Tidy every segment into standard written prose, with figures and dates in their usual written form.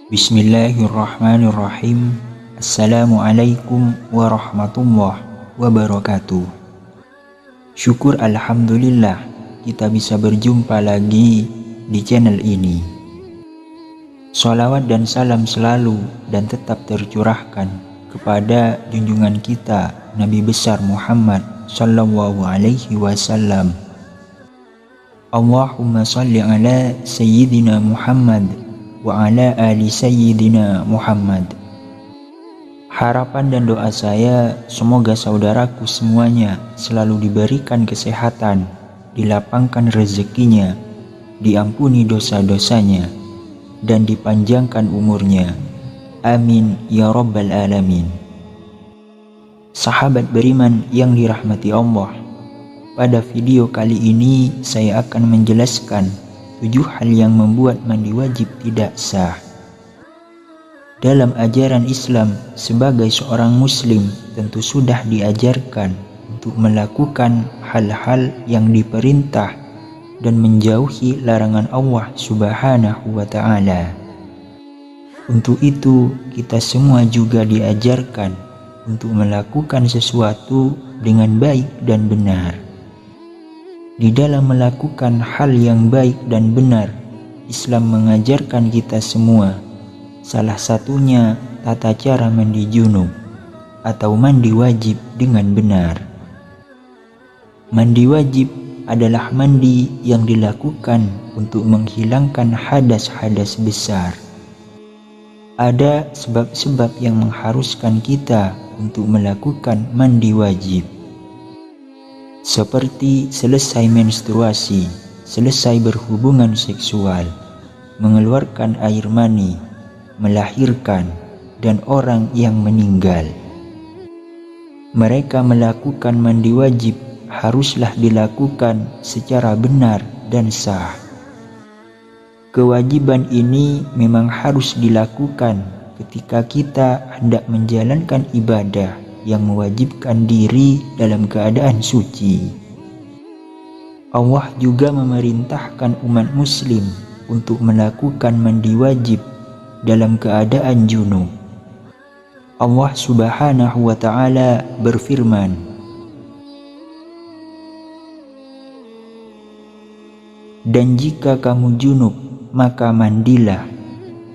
Bismillahirrahmanirrahim. Assalamualaikum warahmatullahi wabarakatuh. Syukur alhamdulillah kita bisa berjumpa lagi di channel ini. Sholawat dan salam selalu dan tetap tercurahkan kepada junjungan kita Nabi besar Muhammad sallallahu alaihi wasallam. Allahumma shalli ala sayyidina Muhammad wa ala ali sayyidina Muhammad. Harapan dan doa saya semoga saudaraku semuanya selalu diberikan kesehatan, dilapangkan rezekinya, diampuni dosa-dosanya, dan dipanjangkan umurnya. Amin ya rabbal alamin. Sahabat beriman yang dirahmati Allah, pada video kali ini saya akan menjelaskan 7 hal yang membuat mandi wajib tidak sah. Dalam ajaran Islam, sebagai seorang muslim tentu sudah diajarkan untuk melakukan hal-hal yang diperintah dan menjauhi larangan Allah Subhanahu wa ta'ala. Untuk itu, kita semua juga diajarkan untuk melakukan sesuatu dengan baik dan benar. Di dalam melakukan hal yang baik dan benar, Islam mengajarkan kita semua, salah satunya tata cara mandi junub atau mandi wajib dengan benar. Mandi wajib adalah mandi yang dilakukan untuk menghilangkan hadas-hadas besar. Ada sebab-sebab yang mengharuskan kita untuk melakukan mandi wajib, seperti selesai menstruasi, selesai berhubungan seksual, mengeluarkan air mani, melahirkan, dan orang yang meninggal. Mereka melakukan mandi wajib haruslah dilakukan secara benar dan sah. Kewajiban ini memang harus dilakukan ketika kita hendak menjalankan ibadah yang mewajibkan diri dalam keadaan suci. Allah juga memerintahkan umat muslim untuk melakukan mandi wajib dalam keadaan junub. Allah Subhanahu wa ta'ala berfirman, "Dan jika kamu junub, maka mandilah."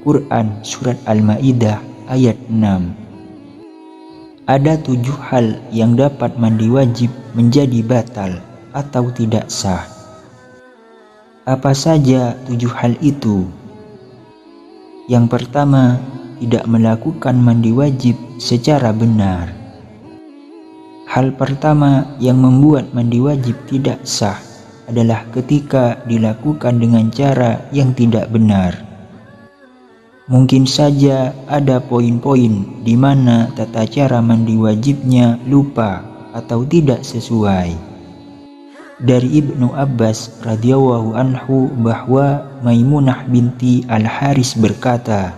Quran Surat Al-Ma'idah ayat 6. Ada 7 hal yang dapat mandi wajib menjadi batal atau tidak sah. Apa saja 7 hal itu? Yang pertama, tidak melakukan mandi wajib secara benar. Hal pertama yang membuat mandi wajib tidak sah adalah ketika dilakukan dengan cara yang tidak benar. Mungkin saja ada poin-poin di mana tata cara mandi wajibnya lupa atau tidak sesuai. Dari Ibnu Abbas radhiyallahu anhu bahwa Maimunah binti Al-Haris berkata,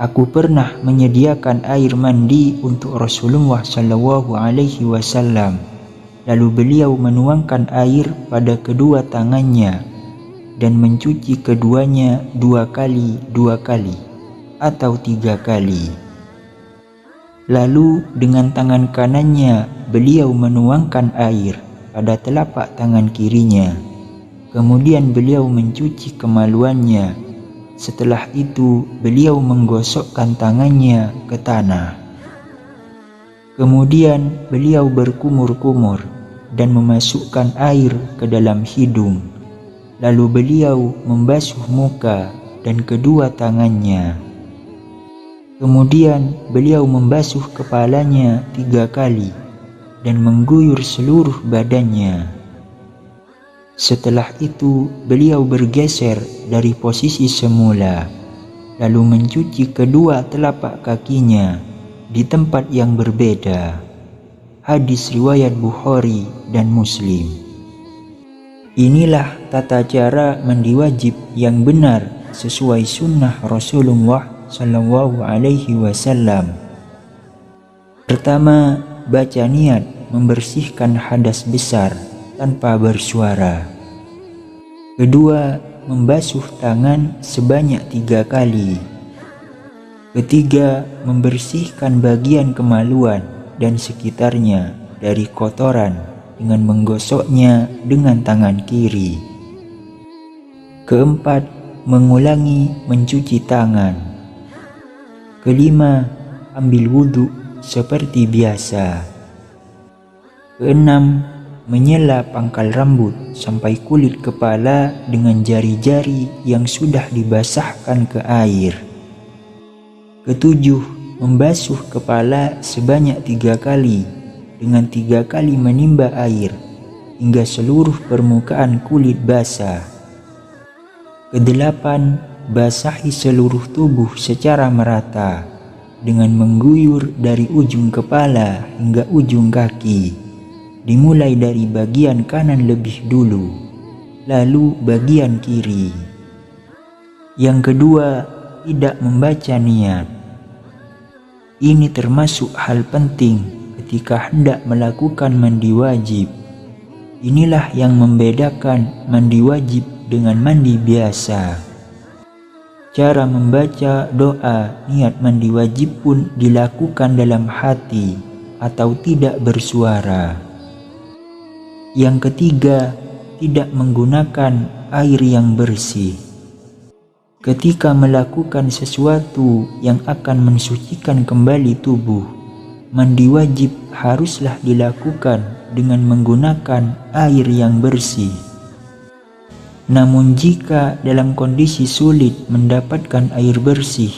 "Aku pernah menyediakan air mandi untuk Rasulullah sallallahu alaihi wasallam. Lalu beliau menuangkan air pada kedua tangannya dan mencuci keduanya 2 kali atau 3 kali. Lalu dengan tangan kanannya beliau menuangkan air pada telapak tangan kirinya. Kemudian beliau mencuci kemaluannya. Setelah itu beliau menggosokkan tangannya ke tanah. Kemudian beliau berkumur-kumur dan memasukkan air ke dalam hidung. Lalu beliau membasuh muka dan kedua tangannya. Kemudian beliau membasuh kepalanya 3 kali dan mengguyur seluruh badannya. Setelah itu beliau bergeser dari posisi semula. lalu mencuci kedua telapak kakinya di tempat yang berbeda. Hadis riwayat Bukhari dan Muslim. Inilah tata cara mandi wajib yang benar sesuai sunnah Rasulullah Shallallahu Alaihi Wasallam. Pertama, baca niat membersihkan hadas besar tanpa bersuara. Kedua, membasuh tangan sebanyak 3 kali. Ketiga, membersihkan bagian kemaluan dan sekitarnya dari kotoran dengan menggosoknya dengan tangan kiri. Keempat, mengulangi mencuci tangan. Kelima, ambil wudhu seperti biasa. Keenam, menyela pangkal rambut sampai kulit kepala dengan jari-jari yang sudah dibasahkan ke air. Ketujuh, membasuh kepala sebanyak 3 kali dengan 3 kali menimba air hingga seluruh permukaan kulit basah. Kedelapan, basahi seluruh tubuh secara merata dengan mengguyur dari ujung kepala hingga ujung kaki, dimulai dari bagian kanan lebih dulu, lalu bagian kiri. Yang kedua, tidak membaca niat. Ini termasuk hal penting ketika hendak melakukan mandi wajib. Inilah yang membedakan mandi wajib dengan mandi biasa. Cara membaca doa niat mandi wajib pun dilakukan dalam hati atau tidak bersuara. Yang ketiga, tidak menggunakan air yang bersih. Ketika melakukan sesuatu yang akan mensucikan kembali tubuh, mandi wajib haruslah dilakukan dengan menggunakan air yang bersih. Namun jika dalam kondisi sulit mendapatkan air bersih,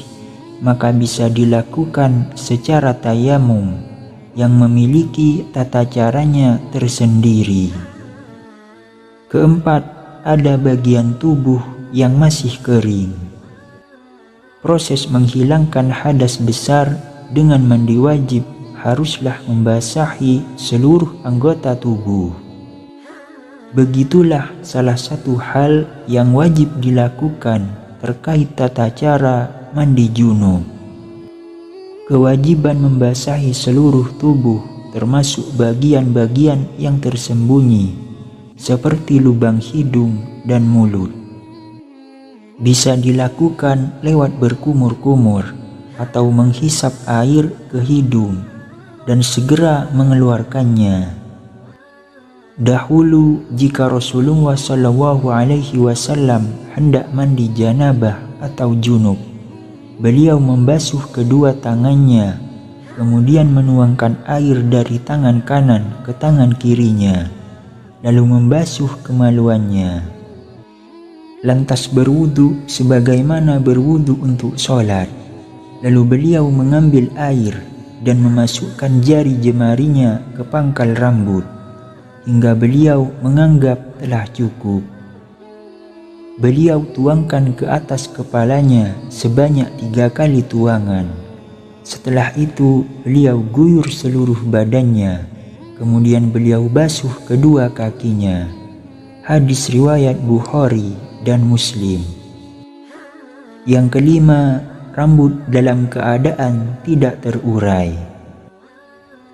maka bisa dilakukan secara tayamum yang memiliki tata caranya tersendiri. Keempat, ada bagian tubuh yang masih kering. Proses menghilangkan hadas besar dengan mandi wajib haruslah membasahi seluruh anggota tubuh. Begitulah salah satu hal yang wajib dilakukan terkait tata cara mandi junub. Kewajiban membasahi seluruh tubuh termasuk bagian-bagian yang tersembunyi seperti lubang hidung dan mulut. Bisa dilakukan lewat berkumur-kumur atau menghisap air ke hidung dan segera mengeluarkannya. Dahulu jika Rasulullah Shallallahu Alaihi Wasallam hendak mandi janabah atau junub, beliau membasuh kedua tangannya, kemudian menuangkan air dari tangan kanan ke tangan kirinya, lalu membasuh kemaluannya. Lantas berwudu sebagaimana berwudu untuk sholat. Lalu beliau mengambil air dan memasukkan jari jemarinya ke pangkal rambut hingga beliau menganggap telah cukup. Beliau tuangkan ke atas kepalanya sebanyak 3 kali tuangan. Setelah itu beliau guyur seluruh badannya, kemudian beliau basuh kedua kakinya. Hadis riwayat Bukhari dan Muslim. Yang kelima, rambut dalam keadaan tidak terurai.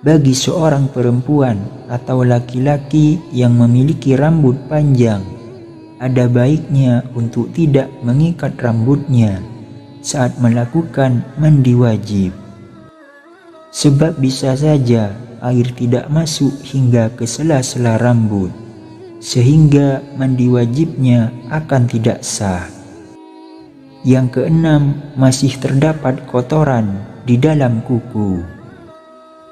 Bagi seorang perempuan atau laki-laki yang memiliki rambut panjang, ada baiknya untuk tidak mengikat rambutnya saat melakukan mandi wajib. Sebab bisa saja air tidak masuk hingga ke sela-sela rambut, sehingga mandi wajibnya akan tidak sah. Yang keenam, masih terdapat kotoran di dalam kuku.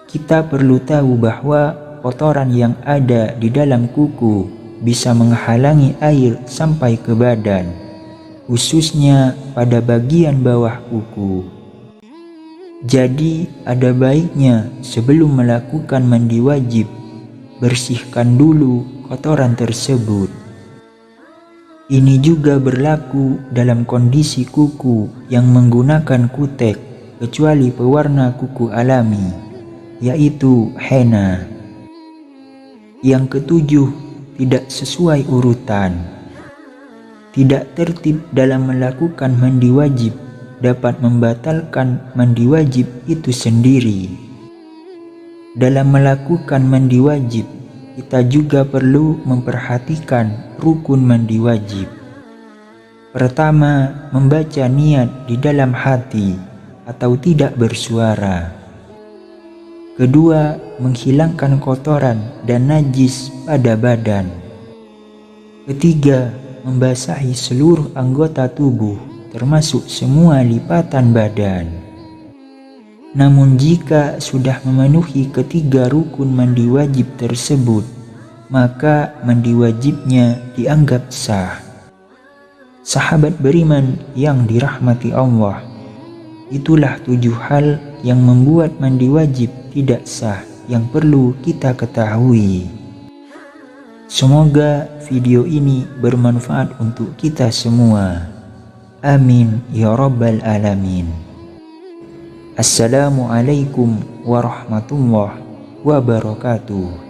Kita perlu tahu bahwa kotoran yang ada di dalam kuku bisa menghalangi air sampai ke badan, khususnya pada bagian bawah kuku. Jadi ada baiknya sebelum melakukan mandi wajib, bersihkan dulu kotoran tersebut. Ini juga berlaku dalam kondisi kuku yang menggunakan kutek kecuali pewarna kuku alami, yaitu henna. Yang ketujuh, tidak sesuai urutan. Tidak tertib dalam melakukan mandi wajib dapat membatalkan mandi wajib itu sendiri. Dalam melakukan mandi wajib, kita juga perlu memperhatikan rukun mandi wajib. Pertama, membaca niat di dalam hati atau tidak bersuara. Kedua, menghilangkan kotoran dan najis pada badan. Ketiga, membasahi seluruh anggota tubuh termasuk semua lipatan badan. Namun jika sudah memenuhi ketiga rukun mandi wajib tersebut, maka mandi wajibnya dianggap sah. Sahabat beriman yang dirahmati Allah, itulah 7 hal yang membuat mandi wajib tidak sah yang perlu kita ketahui. Semoga video ini bermanfaat untuk kita semua. Amin ya rabbal alamin. Assalamualaikum warahmatullahi wabarakatuh.